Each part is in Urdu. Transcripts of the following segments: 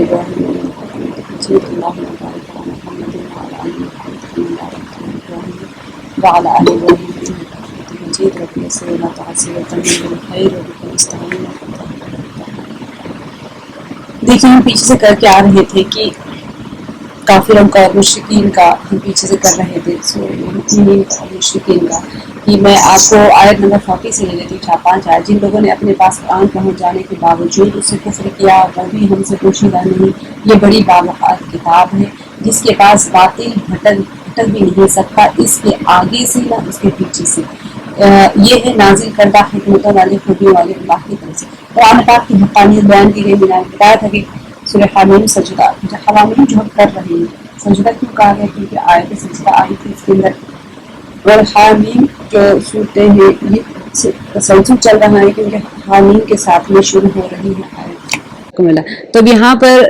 إبراهيم إنك حميد مجيد اللهم بارك على محمد وعلى آل محمد كما باركت على إبراهيم وعلى آل إبراهيم إنك حميد مجيد رب يسر ولا تعسر وتمم بالخير وبك نستعين. دیکھیں ہم پیچھے سے کر کے آ رہے تھے کہ کافروں کا اور مشرکین کا ہم پیچھے سے کر رہے تھے مؤمنین کا اور مشرکین کا کہ میں آپ کو آیت نمبر 40 سے لے لیتی 4-5 آیت جن لوگوں نے اپنے پاس قرآن پہنچ جانے کے باوجود اس سے کفر کیا وہ بھی ہم سے پوشیدہ نہیں. یہ بڑی باوقار کتاب ہے جس کے پاس باطل بھٹک بھی نہیں سکتا اس کے آگے سے نہ اس کے پیچھے سے. یہ ہے نازل کردہ حکمتوں والے خوبیوں والے اللہ کی طرف سے. قرآن پاک کی حقانیت بیان کی گئی. میں نے بتایا تھا کہ سورہ حامیم سجدہ حوامیم جو ہم کر رہے ہیں سجدہ کیوں کہا گیا کیونکہ آیت سجدہ آئی تھی اس کے اندر اور حامیم جو صورتیں ہیں یہ تسلسل چل رہا ہے کیونکہ حامیم کے ساتھ میں شروع ہو رہی ہے آیت. تو اب یہاں پر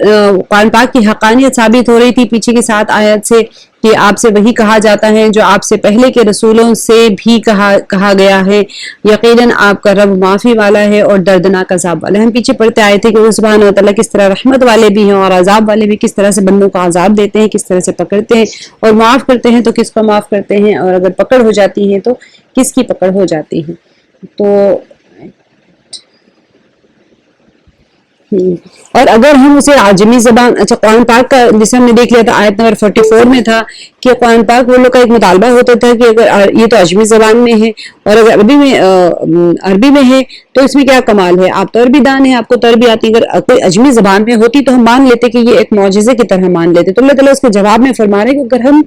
قرآن پاک کی حقانیت ثابت ہو رہی تھی پیچھے کے ساتھ آیت سے کہ آپ سے وہی کہا جاتا ہے جو آپ سے پہلے کے رسولوں سے بھی کہا گیا ہے. یقیناً آپ کا رب معافی والا ہے اور دردناک عذاب والا ہے. ہم پیچھے پڑھتے آئے تھے کہ وہ سبحانہ وتعالیٰ کس طرح رحمت والے بھی ہیں اور عذاب والے بھی, کس طرح سے بندوں کو عذاب دیتے ہیں, کس طرح سے پکڑتے ہیں اور معاف کرتے ہیں تو کس کو معاف کرتے ہیں اور اگر پکڑ ہو جاتی ہے تو کس کی پکڑ ہو جاتی ہے. تو اور اگر ہم اسے عجمی زبان اچھا قرآن پاک کا جسے ہم نے دیکھ لیا تھا آیت نمبر 44 میں تھا کہ قرآن پاک وہ لوگ کا ایک مطالبہ ہوتا تھا کہ اگر یہ تو عجمی زبان میں ہے اور اگر عربی میں ہے تو اس میں کیا کمال ہے, آپ تو عربی دان ہیں, آپ کو تو عربی آتی, اگر کوئی عجمی زبان میں ہوتی تو ہم مان لیتے کہ یہ ایک معجزے کی طرح مان لیتے. تو اللہ تعالیٰ اس کے جواب میں فرما رہے کہ اگر ہم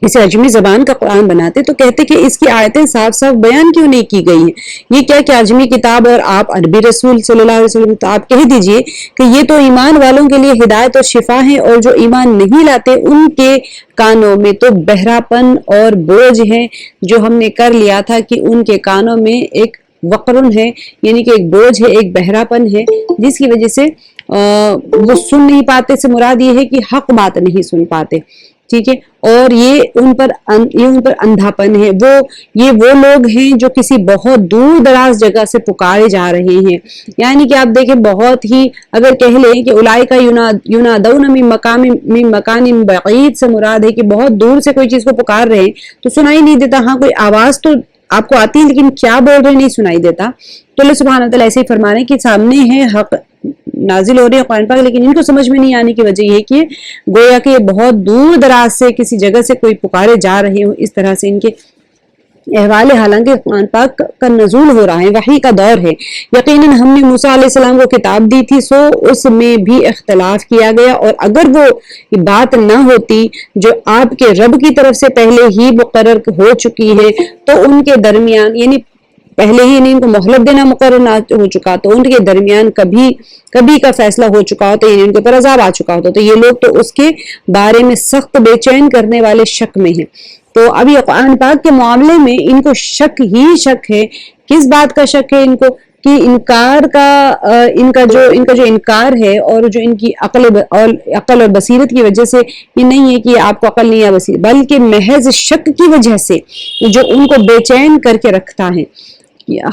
اسے عجمی زبان کا قرآن بناتے تو کہتے کہ اس کی آیتیں صاف صاف بیان کیوں نہیں کی گئی ہیں. یہ کیا کہ عجمی کتاب اور آپ عربی رسول صلی اللہ علیہ وسلم, تو آپ کہہ دیجئے کہ یہ تو ایمان والوں کے لیے ہدایت اور شفا ہے اور جو ایمان نہیں لاتے ان کے کانوں میں تو بہرا پن اور بوجھ ہے. جو ہم نے کر لیا تھا کہ ان کے کانوں میں ایک وقرن ہے یعنی کہ ایک بوجھ ہے, ایک بہرا پن ہے جس کی وجہ سے وہ سن نہیں پاتے. سے مراد یہ ہے کہ حق بات نہیں سن پاتے, ٹھیک ہے, اور یہ ان پر اندھاپن ہے. یہ وہ لوگ ہیں جو کسی بہت دور دراز جگہ سے پکارے جا رہے ہیں. یعنی کہ آپ دیکھیں بہت ہی اگر کہہ لیں کہ اولئک ینادون من مکان بعید سے مراد ہے کہ بہت دور سے کوئی چیز کو پکار رہے ہیں تو سنائی نہیں دیتا. ہاں کوئی آواز تو آپ کو آتی ہے لیکن کیا بول رہے نہیں سنائی دیتا. تو اللہ سبحانہ وتعالیٰ ایسے ہی فرما رہے ہیں کہ سامنے ہے حق نازل ہو رہی ہے قرآن پاک لیکن ان کو سمجھ میں نہیں آنے کی وجہ یہ کہ گویا کہ یہ بہت دور دراز سے کسی جگہ سے کوئی پکارے جا رہے ہوں, اس طرح سے ان کے احوال. حالانکہ قرآن پاک کا نزول ہو رہا ہے, وحی کا دور ہے. یقیناً ہم نے موسیٰ علیہ السلام کو کتاب دی تھی سو اس میں بھی اختلاف کیا گیا اور اگر وہ بات نہ ہوتی جو آپ کے رب کی طرف سے پہلے ہی مقرر ہو چکی ہے تو ان کے درمیان یعنی پہلے ہی ان کو مہلت دینا مقرر نہ ہو چکا تو ان کے درمیان کبھی کا فیصلہ ہو چکا ہوتا یعنی ان کے اوپر عذاب آ چکا ہوتا. تو یہ لوگ تو اس کے بارے میں سخت بے چین کرنے والے شک میں ہیں. تو اب یہ قرآن پاک کے معاملے میں ان کو شک ہی شک ہے. کس بات کا شک ہے ان کو کہ ان کا جو انکار ہے اور جو ان کی عقل اور بصیرت کی وجہ سے یہ نہیں ہے کہ آپ کو عقل نہیں ہے بصیرت, بلکہ محض شک کی وجہ سے جو ان کو بے چین کر کے رکھتا ہے.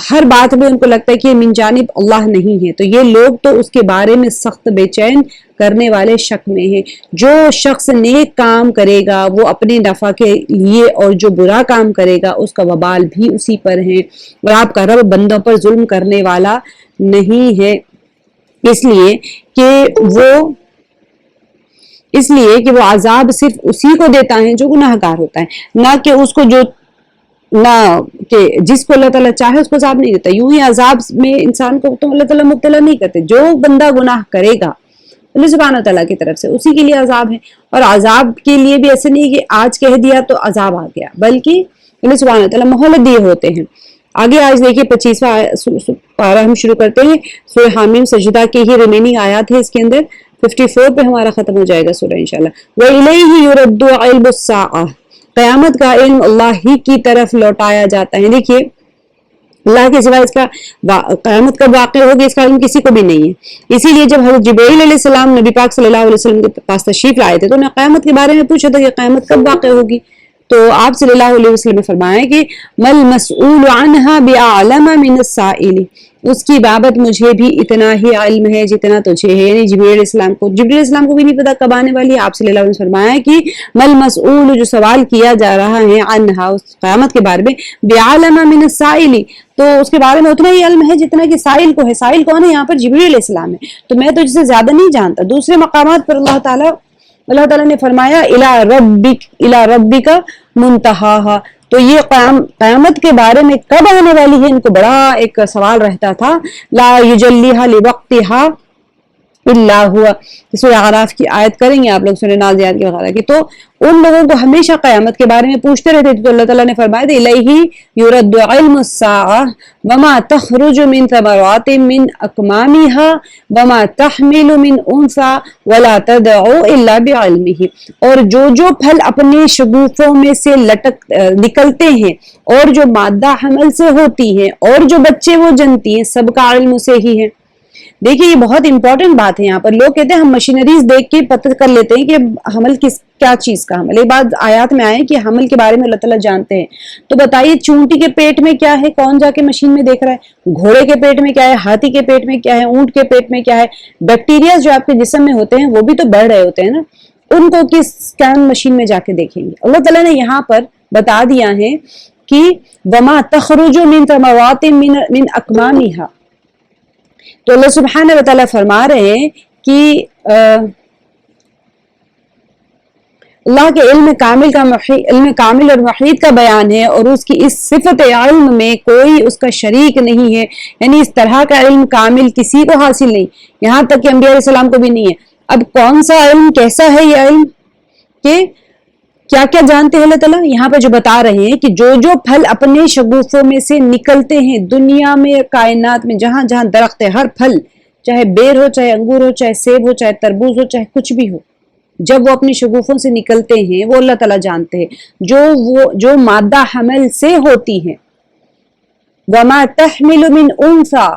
ہر بات میں ان کو لگتا ہے کہ من جانب اللہ نہیں ہے. تو یہ لوگ تو اس کے بارے میں سخت بے چین کرنے والے شک میں ہیں. جو شخص نیک کام کرے گا وہ اپنے نفع کے لیے اور جو برا کام کرے گا اس کا وبال بھی اسی پر ہے اور آپ کا رب بندوں پر ظلم کرنے والا نہیں ہے. اس لیے کہ وہ عذاب صرف اسی کو دیتا ہے جو گناہ گار ہوتا ہے, نہ کہ اس کو کہ جس کو اللہ تعالیٰ چاہے اس کو عذاب نہیں دیتا. یوں ہی عذاب میں انسان کو تو اللہ تعالیٰ مبتلا نہیں کرتے. جو بندہ گناہ کرے گا اللہ سبحانہ تعالیٰ کی طرف سے اسی کے لیے عذاب ہے. اور عذاب کے لیے بھی ایسے نہیں کہ آج کہہ دیا تو عذاب آ گیا, بلکہ اللہ سبحانہ تعالیٰ مہلت دیے ہوتے ہیں. آگے آج دیکھیے 25واں پارہ ہم شروع کرتے ہیں. سورہ حامیم سجدہ کی ہی ریمیننگ آیات ہے اس کے اندر. 54 پہ ہمارا ختم ہو جائے گا سورہ انشاءاللہ. وَإِلَيْهِ يُرَدُّ عِلْمُ السَّاعَةِ, قیامت کا علم اللہ ہی کی طرف لوٹایا جاتا ہے. دیکھیے اللہ کے سوا اس کا قیامت کب واقع ہوگی اس کا علم کسی کو بھی نہیں ہے. اسی لیے جب حضرت جبرائیل علیہ السلام نبی پاک صلی اللہ علیہ وسلم کے پاس تشریف لائے تھے تو انہیں قیامت کے بارے میں پوچھا تھا کہ قیامت کب واقع ہوگی. تو آپ صلی اللہ علیہ وسلم نے فرمایا کہ مل مسئول عنہا بعلم من السائل، اس کی بابت مجھے بھی اتنا ہی علم ہے جتنا تجھے ہے، یعنی جبریل علیہ السلام کو بھی نہیں پتا کب آنے والی ہے۔ آپ صلی اللہ علیہ وسلم نے فرمایا کہ مل مسئول، جو سوال کیا جا رہا ہے، عنہا، اس قیامت کے بارے میں، بعلم من السائل، تو اس کے بارے میں اتنا ہی علم ہے جتنا کہ سائل کو ہے۔ سائل کون ہے؟ یہاں پر جبریل علیہ السلام ہے، تو میں تو جسے زیادہ نہیں جانتا۔ دوسرے مقامات پر اللہ تعالیٰ نے فرمایا الی ربک منتہاہا، تو یہ قیامت کے بارے میں کب آنے والی ہے، ان کو بڑا ایک سوال رہتا تھا۔ لا یجلیہا لوقتہا الا ہوا، سورہ اعراف کی آیت کریں گے آپ لوگ، سورہ نازعات کی وغیرہ کی، تو ان لوگوں کو ہمیشہ قیامت کے بارے میں پوچھتے رہتے تھے، تو اللہ تعالیٰ نے فرمایا تھا الیہ یرد علم الساعہ وما تخرج من ثمرات من اکمامہا وما تحمل من انثی ولا تدع الا بعلمہ، اور جو پھل اپنے شگوفوں میں سے نکلتے ہیں اور جو مادہ حمل سے ہوتی ہیں اور جو بچے وہ جنتی ہیں، سب کا علم اسے ہی ہے۔ دیکھیے یہ بہت امپورٹنٹ بات ہے، یہاں پر لوگ کہتے ہیں ہم مشینریز دیکھ کے پتہ کر لیتے ہیں کہ حمل کیا چیز کا حمل، ایک بات آیات میں آئے کہ حمل کے بارے میں اللہ تعالیٰ جانتے ہیں، تو بتائیے چونٹی کے پیٹ میں کیا ہے، کون جا کے مشین میں دیکھ رہا ہے؟ گھوڑے کے پیٹ میں کیا ہے، ہاتھی کے پیٹ میں کیا ہے، اونٹ کے پیٹ میں کیا ہے؟ بیکٹیریا جو آپ کے جسم میں ہوتے ہیں وہ بھی تو بڑھ رہے ہوتے ہیں نا، ان کو کس اسکین مشین میں جا کے دیکھیں گے؟ اللہ تعالیٰ نے یہاں پر بتا دیا ہے کہ وما تخرج من ثمرات من اکمامہا، تو اللہ سبحانہ و تعالیٰ فرما رہے ہیں کہ اللہ کے علم کامل اور محیط کا بیان ہے، اور اس کی اس صفت علم میں کوئی اس کا شریک نہیں ہے، یعنی اس طرح کا علم کامل کسی کو حاصل نہیں، یہاں تک کہ انبیاء علیہ السلام کو بھی نہیں ہے۔ اب کون سا علم، کیسا ہے یہ علم، کہ کیا کیا جانتے ہیں اللہ تعالیٰ؟ یہاں پہ جو بتا رہے ہیں کہ جو پھل اپنے شگوفوں میں سے نکلتے ہیں، دنیا میں، کائنات میں، جہاں جہاں درخت ہے، ہر پھل، چاہے بیر ہو، چاہے انگور ہو، چاہے سیب ہو، چاہے تربوز ہو، چاہے کچھ بھی ہو، جب وہ اپنی شگوفوں سے نکلتے ہیں وہ اللہ تعالیٰ جانتے ہیں، جو مادہ حمل سے ہوتی ہیں، وما تحمل من انثی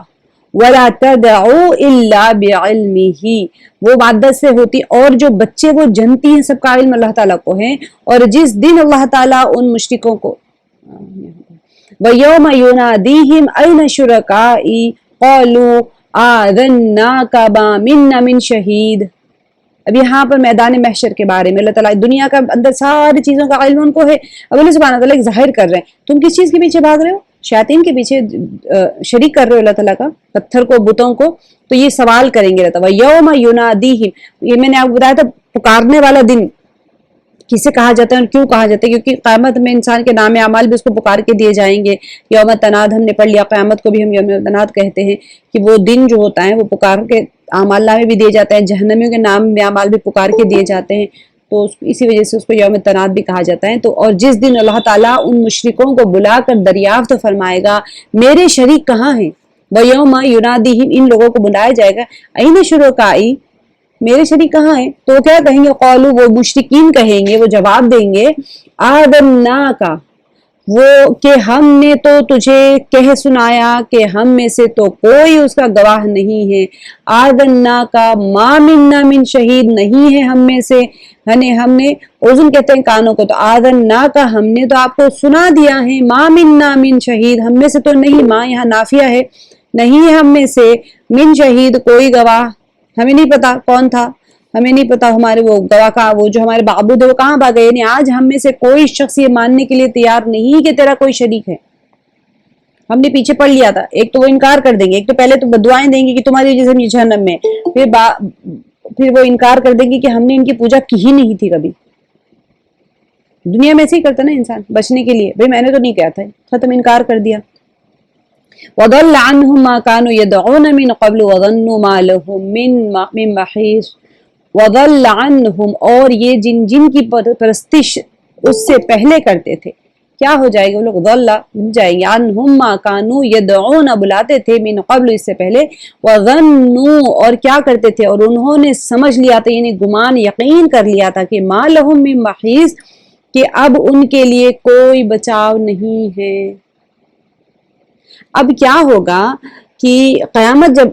ولا تدع الا بعلمہ، وہ مادہ سے ہوتی، اور جو بچے وہ جنتی ہیں، سب کا علم اللہ تعالیٰ کو ہے۔ اور جس دن اللہ تعالیٰ ان مشرکوں کو وَيَوْمَ يُنَادِيهِمْ أَيْنَ شُرَكَائِي قَالُوا آذَنَّاكَ مَا مِنَّا مِن شَهِيدٍ۔ اب یہاں پر میدان محشر کے بارے میں اللہ تعالیٰ دنیا کا اندر ساری چیزوں کا علم ان کو ہے، اب اللہ سبحانہ تعالیٰ ظاہر کر رہے ہیں، تم کس چیز کے پیچھے بھاگ رہے ہو؟ شیاطین کے پیچھے شریک کر رہے ہو اللہ تعالیٰ کا، پتھر کو، بتوں کو، تو یہ سوال کریں گے اللہ تعالیٰ یوم ینادیہم، یہ میں نے آپ کو بتایا تھا پکارنے والا دن کسے کہا جاتا ہے اور کیوں کہا جاتا ہے، کیونکہ قیامت میں انسان کے نام اعمال بھی اس کو پکار کے دیے جائیں گے۔ یوم تناد ہم نے پڑھ لیا، قیامت کو بھی ہم یوم تناد کہتے ہیں کہ وہ دن جو ہوتا ہے وہ پکار کے اعمال نامے بھی دیے جاتے ہیں، جہنمیوں کے نام میں اعمال بھی پکار کے دیے جاتے ہیں، تو اسی وجہ سے اس کو یوم تناد بھی کہا جاتا ہے۔ تو اور جس دن اللہ تعالیٰ ان مشرکوں کو بلا کر دریافت فرمائے گا میرے شریک کہاں ہیں، وَيَوْمَ يُنَادِيهِمْ، ان لوگوں کو بلایا جائے گا، اَيْنَ شُرَكَائِي، میرے شریک کہاں ہیں، تو کیا کہیں گے، قالوا، وہ مشرکین کہیں گے، وہ جواب دیں گے، آذَنَّاكَ، وہ کہ ہم نے تو تجھے کہہ سنایا کہ ہم میں سے تو کوئی اس کا گواہ نہیں ہے، آذَنَّاكَ مَا مِنَّا مِن شَهِيدٍ، نہیں ہے ہم میں سے، ہم نے اذن کہتے ہیں کانوں کو، تو آذَنَّاكَ ہم نے تو آپ کو سنا دیا ہے، مَا مِنَّا مِن شَهِيدٍ، ہم میں سے تو نہیں، ماں یہاں نافیہ ہے، نہیں ہے ہم میں سے، من شہید، کوئی گواہ، ہمیں نہیں پتا کون تھا، ہمیں نہیں پتا ہمارے وہ گواہ کا، وہ جو ہمارے معبود ہے وہ کہاں بھاگے، یعنی آج ہم میں سے کوئی شخص یہ ماننے کے لیے تیار نہیں کہ تیرا کوئی شریک ہے۔ ہم نے پیچھے پڑھ لیا تھا، ایک تو وہ انکار کر دیں گے، ایک تو پہلے تو بددعائیں دیں گے کہ تمہاری وجہ سے ہم جہنم میں، پھر وہ انکار کر دیں گے کہ ہم نے ان کی پوجا کی ہی نہیں تھی کبھی۔ دنیا میں ایسے ہی کرتا نا انسان بچنے کے لیے، بھئی میں نے تو نہیں کیا تھا، ختم، انکار کر دیا۔ وَضَلَّ عَنْهُمْ مَا كَانُوا يَدْعُونَ مِنْ قَبْلُ وَظَنُّوا مَا لَهُمْ مِنْ مَحِيصٍ۔ وَضَلَّ عَنْهُمْ، اور یہ جن کی پرستش اس سے پہلے کرتے تھے، کیا ہو جائے گا، وہ لوگ ضل جائیں گے، عَنْهُمْ مَا كَانُوا يَدْعُونَ، بلاتے تھے، مِنْ قَبْلُ، اس سے پہلے، وَظَنُّوا، اور کیا کرتے تھے، اور انہوں نے سمجھ لیا تھا، یعنی گمان، یقین کر لیا تھا کہ مَا لَهُمْ مِنْ مَحِيصٍ، کہ اب ان کے لیے کوئی بچاؤ نہیں ہے۔ اب کیا ہوگا کہ قیامت جب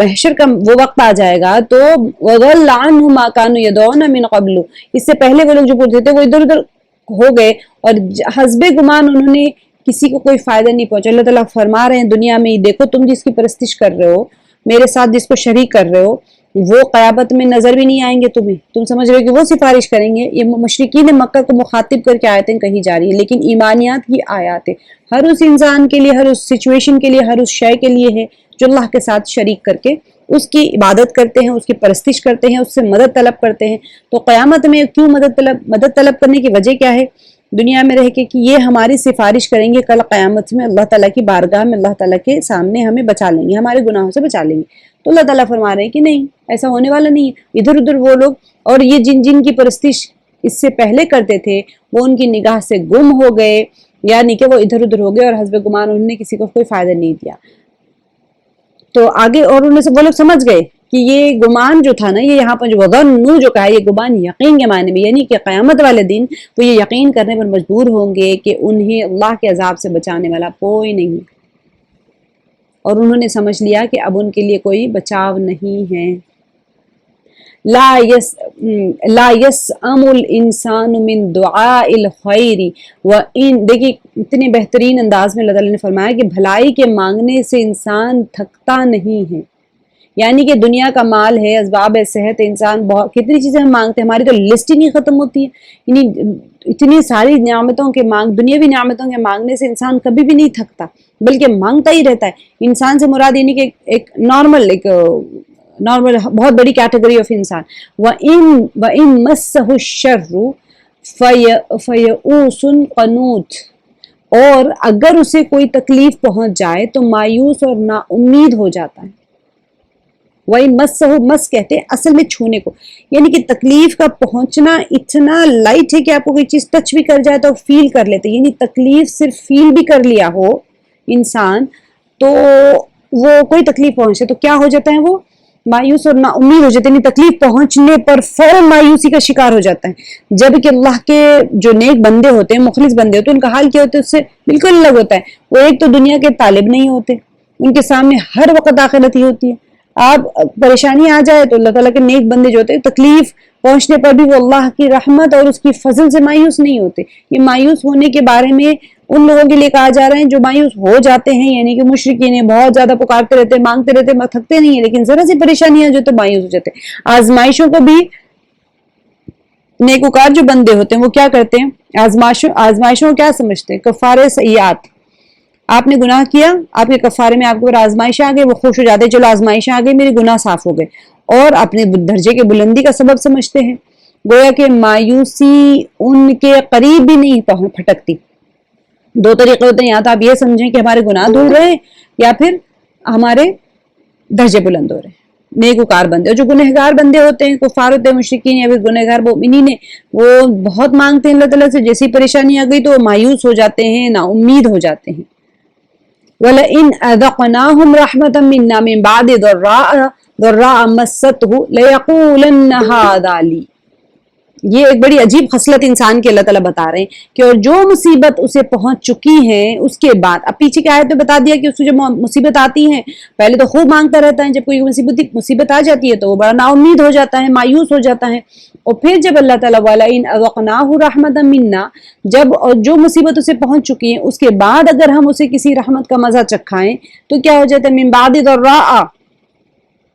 محشر کا وہ وقت آ جائے گا تو وَضَلَّ عَنْهُمْ مَا كَانُوا يَدْعُونَ مِنْ قَبْلُ، اس سے پہلے وہ لوگ جو پوچھتے تھے وہ ادھر ادھر ہو گئے اور حسب گمان انہوں نے کسی کو کوئی فائدہ نہیں پہنچا. اللہ تعالیٰ فرما رہے ہیں دنیا میں دیکھو تم جس کی پرستش کر رہے ہو، میرے ساتھ جس کو شریک کر رہے ہو، وہ قیامت میں نظر بھی نہیں آئیں گے تمہیں. تم سمجھ رہے ہو کہ وہ سفارش کریں گے. یہ مشرکین مکہ کو مخاطب کر کے آیتیں کہی جا رہی ہیں، لیکن ایمانیات کی آیات ہے ہر اس انسان کے لیے، ہر اس سچویشن کے لیے، ہر اس شے کے لیے ہے جو اللہ کے ساتھ شریک کر کے اس کی عبادت کرتے ہیں، اس کی پرستش کرتے ہیں، اس سے مدد طلب کرتے ہیں. تو قیامت میں کیوں مدد طلب کرنے کی وجہ کیا ہے؟ دنیا میں رہ کے کہ یہ ہماری سفارش کریں گے کل قیامت میں اللہ تعالیٰ کی بارگاہ میں، اللہ تعالیٰ کے سامنے ہمیں بچا لیں گے، ہمارے گناہوں سے بچا لیں گے. تو اللہ تعالیٰ فرما رہے ہیں کہ نہیں، ایسا ہونے والا نہیں ہے. ادھر ادھر وہ لوگ اور یہ جن کی پرستش اس سے پہلے کرتے تھے وہ ان کی نگاہ سے گم ہو گئے، یعنی کہ وہ ادھر ادھر ہو گئے اور حسب گمان انہوں نے کسی کو کوئی فائدہ نہیں دیا. تو آگے اور انہوں سے وہ لوگ سمجھ گئے کہ یہ گمان جو تھا نا، یہ یہاں پر جو وظنوا جو کہا ہے، یہ گمان یقین کے معنی میں، یعنی کہ قیامت والے دن وہ یہ یقین کرنے پر مجبور ہوں گے کہ انہیں اللہ کے عذاب سے بچانے والا کوئی نہیں، اور انہوں نے سمجھ لیا کہ اب ان کے لیے کوئی بچاؤ نہیں ہے. لا يسأم الانسان من دعاء الخیر وان، دیکھیے اتنے بہترین انداز میں اللہ تعالیٰ نے فرمایا کہ بھلائی کے مانگنے سے انسان تھکتا نہیں ہے. یعنی کہ دنیا کا مال ہے، اسباب صحت، انسان بہت کتنی چیزیں ہم مانگتے ہیں، ہماری تو لسٹ ہی نہیں ختم ہوتی ہے. یعنی اتنی ساری نعمتوں کے دنیاوی نعمتوں کے مانگنے سے انسان کبھی بھی نہیں تھکتا، بلکہ مانگتا ہی رہتا ہے. انسان سے مراد یعنی کہ ایک نارمل بہت بڑی کیٹیگری آف انسان. وَإِن مَسَّهُ الشَّرُّ فَيَئُوسٌ قَنُوطٌ، اور اگر اسے کوئی تکلیف پہنچ جائے تو مایوس اور نا امید ہو جاتا ہے. وَإِن مَسَّهُ، مس کہتے ہیں اصل میں چھونے کو، یعنی کہ تکلیف کا پہنچنا اتنا لائٹ ہے کہ آپ کو کوئی چیز ٹچ بھی کر جائے تو فیل کر لیتے، یعنی تکلیف صرف فیل بھی کر لیا ہو انسان تو وہ کوئی تکلیف پہنچے تو کیا ہو جاتا ہے، وہ مایوس اور نا امید ہو جاتے ہیں. تکلیف پہنچنے پر فوراً مایوسی کا شکار ہو جاتا ہے. جبکہ اللہ کے جو نیک بندے ہوتے ہیں، مخلص بندے ہوتے ہیں، ان کا حال کیا ہوتا ہے اس سے بالکل الگ ہوتا ہے. وہ ایک تو دنیا کے طالب نہیں ہوتے، ان کے سامنے ہر وقت آخرت ہی ہوتی ہے. آپ پریشانی آ جائے تو اللہ تعالیٰ کے نیک بندے جو ہوتے ہیں تکلیف پہنچنے پر بھی وہ اللہ کی رحمت اور اس کی فضل سے مایوس نہیں ہوتے. یہ مایوس ہونے کے بارے میں ان لوگوں کے لیے کہا جا رہا ہے جو مایوس ہو جاتے ہیں، یعنی کہ مشرکین بہت زیادہ پکارتے رہتے، مانگتے رہتے، تھکتے نہیں ہیں، لیکن ذرا سی پریشانی آ جائے تو مایوس ہو جاتے. آزمائشوں کو بھی نیکوکار جو بندے ہوتے ہیں وہ کیا کرتے ہیں، آزمائشوں کو کیا سمجھتے ہیں، کفارے سیئات. آپ نے گناہ کیا، آپ کے کفارے میں آپ کے اوپر آزمائش آ گئی، وہ خوش ہو جاتے ہیں چلو آزمائش آ گئی، میرے گناہ صاف ہو گئے، اور اپنے درجے کے بلندی کا سبب سمجھتے ہیں. گویا کہ مایوسی ان کے قریب بھی نہیں پھٹکتی. دو طریقے ہوتے ہیں، یا تو آپ یہ سمجھیں کہ ہمارے گناہ دھل رہے ہیں، یا پھر ہمارے درجے بلند ہو رہے ہیں. نیکوکار بندے اور جو گنہگار بندے ہوتے ہیں، کفار ہوتے ہیں، مشرکین یا پھر گنہگار مومنین ہیں، وہ بہت مانگتے ہیں اللہ تعالیٰ سے، جیسی پریشانی آ گئی تو وہ مایوس ہو جاتے ہیں، نا امید ہو جاتے ہیں. وَلَئِنْ أَذَقْنَاهُمْ رَحْمَةً مِنَّا مِنْ بَعْدِ ضَرَّاءَ مَسَّتْهُ لَيَقُولَنَّ هَٰذَا لِي. یہ ایک بڑی عجیب خصلت انسان کی اللہ تعالیٰ بتا رہے ہیں کہ اور جو مصیبت اسے پہنچ چکی ہے اس کے بعد، اب پیچھے کی آیت میں بتا دیا کہ اس کو جب مصیبت آتی ہے پہلے تو خوب مانگتا رہتا ہے، جب کوئی مصیبت آ جاتی ہے تو وہ بڑا نا امید ہو جاتا ہے، مایوس ہو جاتا ہے. اور پھر جب اللہ تعالیٰ وَلَئِنْ أَذَقْنَاهُ رَحْمَةً مِنَّا، جب جو مصیبت اسے پہنچ چکی ہے اس کے بعد اگر ہم اسے کسی رحمت کا مزہ چکھائیں تو کیا ہو جاتا ہے، مِن بَعْدِ ضَرَّاءَ،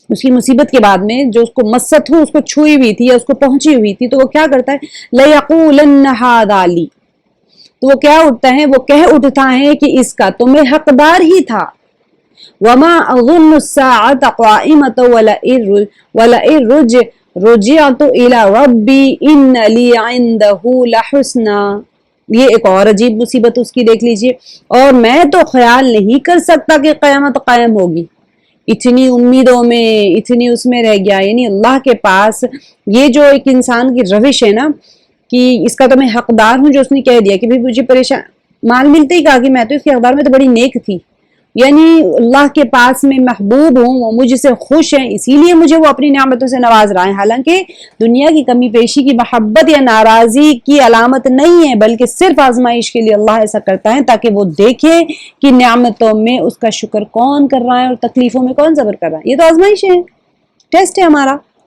اس کی مصیبت کے بعد میں جو اس کو مست ہو، اس کو چھوئی ہوئی تھی یا اس کو پہنچی ہوئی تھی، تو وہ کیا کرتا ہے، لَيَقُولَنَّ هَٰذَا لِي، تو وہ کیا اٹھتا ہے، وہ کہہ اٹھتا ہے کہ اس کا تو میں حقدار ہی تھا. وَمَا أَظُنُّ السَّاعَةَ قَائِمَةً وَلَئِن رُجِعْتُ إِلَىٰ رَبِّي إِنَّ لِي عِندَهُ لَحُسْنًا. یہ ایک اور عجیب مصیبت اس کی دیکھ لیجئے. اور میں تو خیال نہیں کر سکتا کہ قیامت قائم ہوگی، اتنی امیدوں میں، اتنی اس میں رہ گیا. یعنی اللہ کے پاس یہ جو ایک انسان کی روش ہے نا کہ اس کا تو میں حقدار ہوں، جو اس نے کہہ دیا کہ بھئی مجھے پریشان مال ملتے ہی کہا کہ میں تو اس کے حقدار، میں تو بڑی نیک تھی، یعنی اللہ کے پاس میں محبوب ہوں، وہ مجھ سے خوش ہیں، اسی لیے مجھے وہ اپنی نعمتوں سے نواز رہا ہے. حالانکہ دنیا کی کمی پیشی کی محبت یا ناراضی کی علامت نہیں ہے، بلکہ صرف آزمائش کے لیے اللہ ایسا کرتا ہے تاکہ وہ دیکھے کہ نعمتوں میں اس کا شکر کون کر رہا ہے اور تکلیفوں میں کون صبر کر رہا ہے. یہ تو آزمائش ہے، ٹیسٹ ہے ہمارا.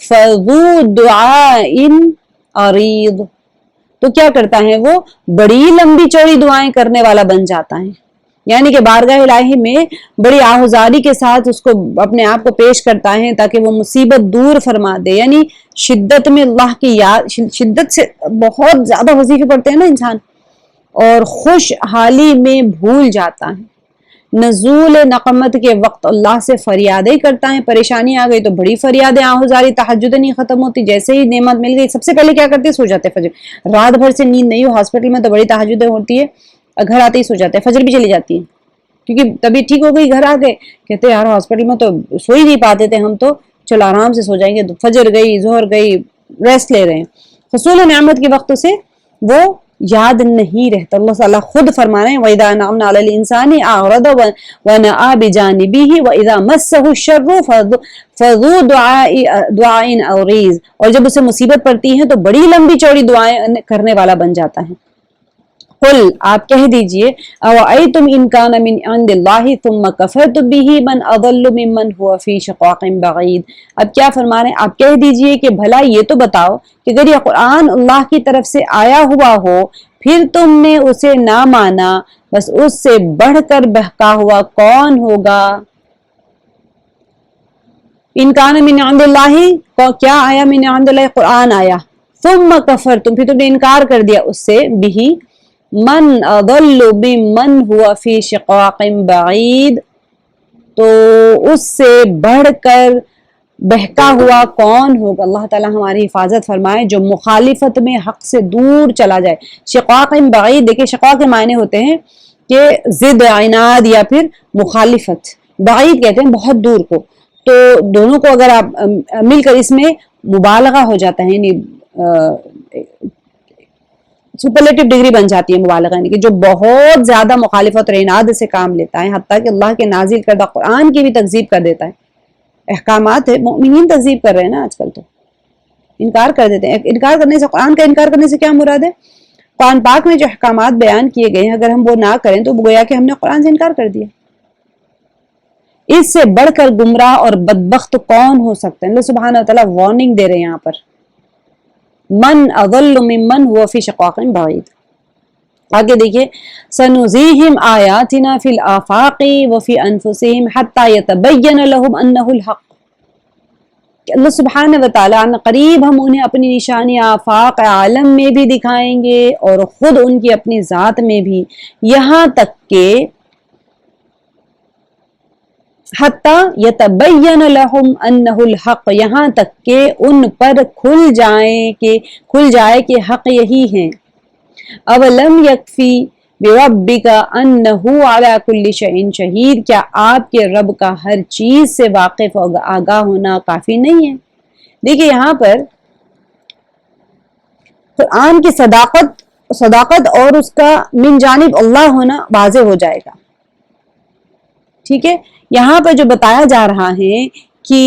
فذو دعاء عریض، تو کیا کرتا ہے وہ بڑی لمبی چوڑی دعائیں کرنے والا بن جاتا ہے، یعنی کہ بارگاہ الہی میں بڑی آہوزاری کے ساتھ اس کو اپنے آپ کو پیش کرتا ہے تاکہ وہ مصیبت دور فرما دے. یعنی شدت میں اللہ کی یاد، شدت سے بہت زیادہ وظیفے پڑھتے ہیں نا انسان، اور خوش حالی میں بھول جاتا ہے. نزول نقمت کے وقت اللہ سے فریادیں کرتا ہے، پریشانی آ گئی تو بڑی فریادیں، آہوزاری، تہجد نہیں ختم ہوتی، جیسے ہی نعمت مل گئی سب سے پہلے کیا کرتے ہیں؟ سو جاتے ہیں فجر. رات بھر سے نیند نہیں ہو، ہاسپٹل میں تو بڑی تہجدیں ہوتی ہے، گھر آتے ہی سو جاتے ہیں، فجر بھی چلی جاتی ہے کیونکہ طبیعت ٹھیک ہو گئی، گھر آ گئے کہتے ہیں یار ہاسپٹل میں تو سو ہی نہیں پاتے تھے ہم، تو چلو آرام سے سو جائیں گے. فجر گئی، ظہر گئی، ریسٹ لے رہے ہیں. حصول نعمت کے وقت سے وہ یاد نہیں رہتا. اللہ تعالیٰ خود فرما رہے ہیں وَإِذَا أَنْعَمْنَا عَلَى الْإِنسَانِ أَعْرَضَ وَنَأَىٰ بِجَانِبِهِ وَإِذَا مَسَّهُ الشَّرُّ فَذُو دُعَاءٍ عَرِيضٍ، اور جب اسے مصیبت پڑتی ہے تو بڑی لمبی چوڑی دعائیں کرنے والا بن جاتا ہے. قل، آپ کہہ دیجئے، اَوَرَأَيْتُمْ إِنْ كَانَ مِنْ عِنْدِ اللَّهِ ثُمَّ كَفَرْتُم بِهِ مَنْ أَضَلُّ مِمَّنْ هُوَ فِي شِقَاقٍ بَعِيدٍ. اب کیا فرما رہے ہیں؟ آپ کہہ دیجئے کہ بھلا یہ تو بتاؤ کہ اگر یہ قرآن اللہ کی طرف سے آیا ہوا ہو پھر تم نے اسے نہ مانا، بس اس سے بڑھ کر بہکا ہوا کون ہوگا؟ ان کان من عند اللہ، کیا آیا؟ من عند اللہ، قرآن آیا. ثم کفرتم، پھر تم نے انکار کر دیا اس سے. بھی من اضل ممن هو فی شقاق بعید، تو اس سے بڑھ کر بہکا ہوا کون ہوگا؟ اللہ تعالیٰ ہماری حفاظت فرمائے جو مخالفت میں حق سے دور چلا جائے. شقاق بعید، دیکھیں شقاق کے معنی ہوتے ہیں کہ ضد، عناد یا پھر مخالفت. بعید کہتے ہیں بہت دور کو. تو دونوں کو اگر آپ مل کر اس میں مبالغہ ہو جاتا ہے، یعنی سپرلیٹو ڈگری بن جاتی ہے مبالغہ، یعنی کہ جو بہت زیادہ مخالفت اور عناد سے کام لیتا ہے، حتیٰ کہ اللہ کے نازل کردہ قرآن کی بھی تکذیب کر دیتا ہے. احکامات ہے، مؤمنین تکذیب کر رہے ہیں نا آج کل، تو انکار کر دیتے ہیں. انکار کرنے سے، قرآن کا انکار کرنے سے کیا مراد ہے؟ قرآن پاک میں جو احکامات بیان کیے گئے ہیں اگر ہم وہ نہ کریں تو گویا کہ ہم نے قرآن سے انکار کر دیا. اس سے بڑھ کر گمراہ اور بدبخت کون ہو سکتا ہے؟ اللہ سبحانہ و تعالیٰ وارننگ دے رہے ہیں یہاں پر. من اضل ممن هو فی شقاق بعید. آگے دیکھیے، سنزیہم آیاتنا فی الآفاق وفی انفسہم حتی یتبین لہم انہ الحق. اللہ سبحانہ و تعالیٰ قریب ہم انہیں اپنی نشانی آفاق عالم میں بھی دکھائیں گے اور خود ان کی اپنی ذات میں بھی، یہاں تک کہ حتی یتبین لہم انہ الحق، یہاں تک کہ ان پر کھل جائے کہ حق یہی ہے. اولم یکفی بربک انہ علی کل شیء شہید، کیا آپ کے رب کا ہر چیز سے واقف اور آگاہ ہونا کافی نہیں ہے؟ دیکھیے یہاں پر قرآن کی صداقت اور اس کا من جانب اللہ ہونا واضح ہو جائے گا. ٹھیک ہے، یہاں پر جو بتایا جا رہا ہے کہ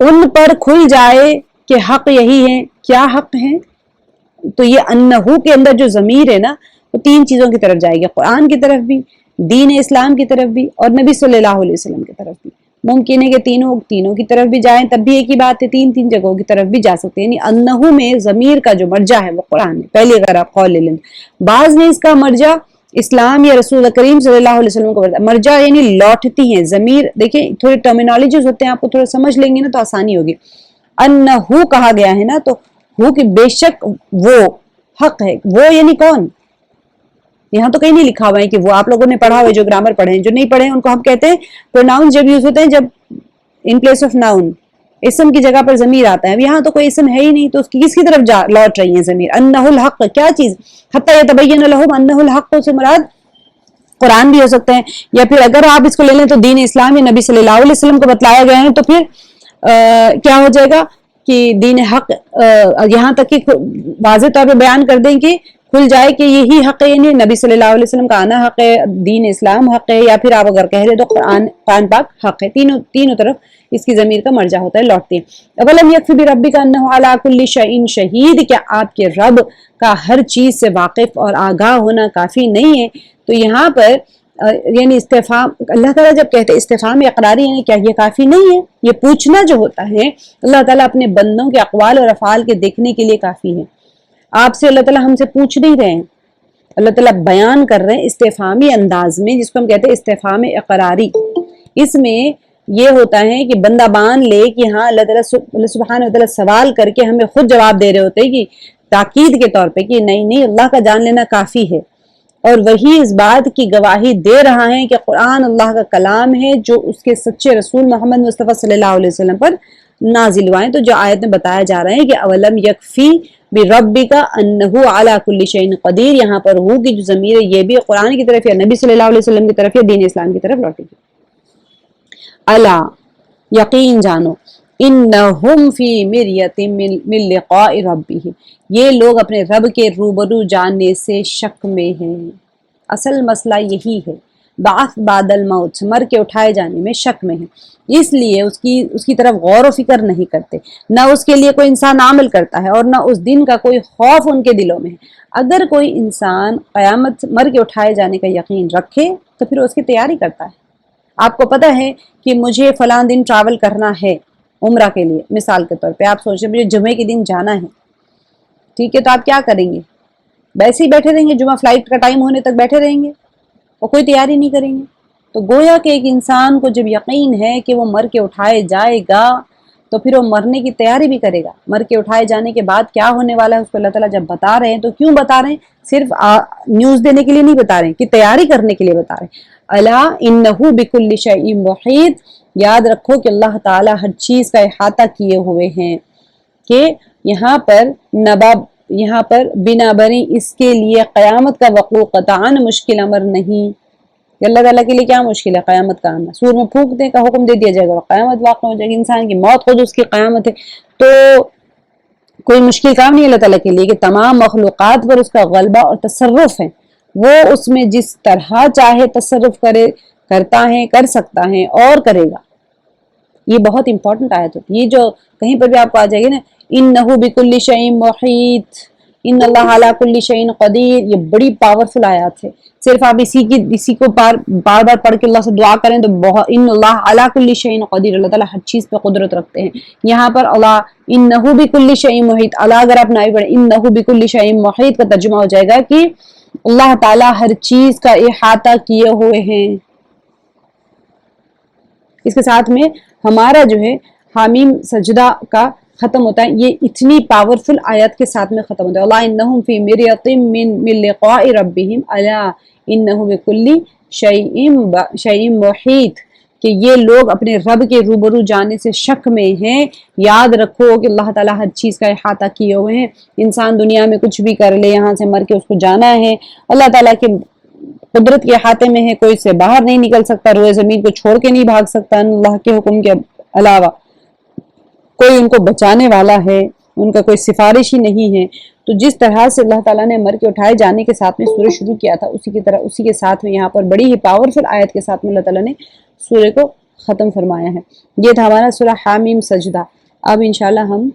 ان پر کھل جائے کہ حق یہی ہے. کیا حق ہے؟ تو یہ انہو کے اندر جو ضمیر ہے نا وہ تین چیزوں کی طرف جائے گی، قرآن کی طرف بھی، دین اسلام کی طرف بھی، اور نبی صلی اللہ علیہ وسلم کی طرف بھی. ممکن ہے کہ تینوں کی طرف بھی جائیں، تب بھی ایک ہی بات ہے، تین جگہوں کی طرف بھی جا سکتے ہیں. یعنی انہو میں ضمیر کا جو مرجع ہے وہ قرآن ہے. پہلی اگر آپ قول لے لیں، بعض میں اس کا مرجع اسلام یا رسول کریم صلی اللہ علیہ وسلم کو مرجع یعنی لوٹتی ہیں ضمیر. دیکھیں تھوڑی ٹرمینالوجیز ہوتے ہیں، آپ کو تھوڑا سمجھ لیں گے نا تو آسانی ہوگی. انہو کہا گیا ہے نا، تو ہو کہ بے شک وہ حق ہے. وہ یعنی کون؟ یہاں تو کہیں نہیں لکھا ہوا ہے کہ وہ. آپ لوگوں نے پڑھا ہوا ہے جو گرامر پڑھے ہیں، جو نہیں پڑھے ہیں ان کو ہم کہتے ہیں پروناؤن جب یوز ہوتے ہیں جب ان پلیس آف ناؤن اسم کی جگہ پر ضمیر آتا ہے. اب یہاں تو کوئی اسم ہے ہی نہیں تو اس کی کس کی طرف لوٹ رہی ہیں ضمیر؟ انہ الحق، کیا چیز؟ حتی یتبین لہم انہ الحق، سے مراد قرآن بھی ہو سکتا ہے، یا پھر اگر آپ اس کو لے لیں تو دین اسلام یا نبی صلی اللہ علیہ وسلم کو بتلایا گیا ہے، تو پھر کیا ہو جائے گا کہ دین حق یہاں تک کہ واضح طور پہ بیان کر دیں کہ کھل جائے کہ یہی حق ہے، یعنی نبی صلی اللہ علیہ وسلم کا آنا حق ہے، دین اسلام حق ہے، یا پھر آپ اگر کہہ دیں تو قرآن پاک حق ہے. تینوں طرف اس کی ضمیر کا مرجع ہوتا ہے، لوٹتی ہے. اولم یکفی بربک انہ علی کل شیء شہید، کیا آپ کے رب کا ہر چیز سے واقف اور آگاہ ہونا کافی نہیں ہے؟ تو یہاں پر یعنی استفہام اللہ تعالیٰ جب کہتے ہیں استفہام اقراری، یعنی کیا یہ کافی نہیں ہے؟ یہ پوچھنا جو ہوتا ہے اللہ تعالیٰ اپنے بندوں کے اقوال اور افعال کے دیکھنے کے لیے کافی ہے۔ آپ سے اللہ تعالیٰ ہم سے پوچھ نہیں رہے ہیں، اللہ تعالیٰ بیان کر رہے ہیں استفہامی انداز میں، جس کو ہم کہتے ہیں استفہام اقراری۔ اس میں یہ ہوتا ہے کہ بندہ مان لے کہ ہاں اللہ سبحانہ و تعالیٰ سوال کر کے ہمیں خود جواب دے رہے ہوتے ہیں کہ تاکید کے طور پہ کہ نہیں اللہ کا جان لینا کافی ہے، اور وہی اس بات کی گواہی دے رہا ہے کہ قرآن اللہ کا کلام ہے جو اس کے سچے رسول محمد مصطفیٰ صلی اللہ علیہ وسلم پر نازل ہوا ہے۔ تو جو آیت میں بتایا جا رہا ہے کہ اولم یکفی بربک انہ علی کل شیء قدیر، یہاں پر ہو کی جو ضمیر ہے یہ بھی قرآن کی طرف یا نبی صلی اللہ علیہ وسلم کی طرف یا دین اسلام کی طرف لوٹے گی۔ الا یقین جانو انہم فی مریۃ من لقاء ربہم، یہ لوگ اپنے رب کے روبرو جانے سے شک میں ہیں۔ اصل مسئلہ یہی ہے، بعث بعد الموت، مر کے اٹھائے جانے میں شک میں ہیں، اس لیے اس کی طرف غور و فکر نہیں کرتے، نہ اس کے لیے کوئی انسان عمل کرتا ہے اور نہ اس دن کا کوئی خوف ان کے دلوں میں ہے۔ اگر کوئی انسان قیامت مر کے اٹھائے جانے کا یقین رکھے تو پھر اس کی تیاری کرتا ہے۔ آپ کو پتہ ہے کہ مجھے فلاں دن ٹریول کرنا ہے عمرہ کے لیے، مثال کے طور پہ آپ سوچ رہے مجھے جمعے کے دن جانا ہے، ٹھیک ہے، تو آپ کیا کریں گے؟ ویسے ہی بیٹھے رہیں گے، جمعہ فلائٹ کا ٹائم ہونے تک بیٹھے رہیں گے اور کوئی تیاری نہیں کریں گے؟ تو گویا کہ ایک انسان کو جب یقین ہے کہ وہ مر کے اٹھائے جائے گا تو پھر وہ مرنے کی تیاری بھی کرے گا۔ مر کے اٹھائے جانے کے بعد کیا ہونے والا ہے اس کو اللہ تعالیٰ جب بتا رہے ہیں تو کیوں بتا رہے ہیں؟ صرف نیوز دینے کے لیے نہیں بتا رہے ہیں، کہ تیاری کرنے کے لیے بتا رہے ہیں۔ الا انہ بکل شیء محیط، یاد رکھو کہ اللہ تعالیٰ ہر چیز کا احاطہ کیے ہوئے ہیں، کہ یہاں پر بنا بری اس کے لیے قیامت کا وقوع قطعاً مشکل امر نہیں۔ اللہ تعالیٰ کے لیے کیا مشکل ہے قیامت کا آنا؟ سور میں پھونکنے کا حکم دے دیا جائے گا، قیامت واقع ہو جائے گی، انسان کی موت خود اس کی قیامت ہے۔ تو کوئی مشکل کام نہیں اللہ تعالیٰ کے لیے کہ تمام مخلوقات پر اس کا غلبہ اور تصرف ہے، وہ اس میں جس طرح چاہے تصرف کرتا ہے، کر سکتا ہے اور کرے گا۔ یہ بہت امپورٹنٹ آیت ہوتی ہے، یہ جو کہیں پر بھی آپ کو آ جائے گی نا انہ بکل شیء محیط، ان اللہ علی کل شیء قدیر، یہ بڑی پاورفل آیات ہے۔ صرف آپ اسی کو بار بار پڑھ کے اللہ سے دعا کریں تو بہت، ان اللہ علی کل شیء قدیر، اللہ تعالیٰ ہر چیز پہ قدرت رکھتے ہیں۔ یہاں پر اللہ انہ بکل شیء محیط، اللہ اگر آپ نائب پڑھیں انہ بکل شیء محیط کا ترجمہ ہو جائے گا کہ اللہ تعالیٰ ہر چیز کا احاطہ کیے ہوئے ہیں۔ اس کے ساتھ میں ہمارا جو ہے حامیم سجدہ کا ختم ہوتا ہے، یہ اتنی پاورفل آیت کے ساتھ میں ختم ہوتا ہے۔ اللہ انہم فی مریۃ من لقاء ربہم الا انہ بکل شیء محیط، کہ یہ لوگ اپنے رب کے روبرو جانے سے شک میں ہیں۔ یاد رکھو کہ اللہ تعالیٰ ہر چیز کا احاطہ کیے ہوئے ہیں، انسان دنیا میں کچھ بھی کر لے، یہاں سے مر کے اس کو جانا ہے، اللہ تعالیٰ کے قدرت کے احاطے میں ہے، کوئی سے باہر نہیں نکل سکتا، روئے زمین کو چھوڑ کے نہیں بھاگ سکتا اللہ کے حکم کے علاوہ، کوئی ان کو بچانے والا ہے، ان کا کوئی سفارش ہی نہیں ہے۔ تو جس طرح سے اللہ تعالیٰ نے مر کے اٹھائے جانے کے ساتھ میں سورہ شروع کیا تھا، اسی کے ساتھ میں یہاں پر بڑی ہی پاورفل آیت کے ساتھ میں اللہ تعالیٰ نے سورہ کو ختم فرمایا ہے۔ یہ تھا ہمارا سورہ حامیم سجدہ۔ اب انشاءاللہ ہم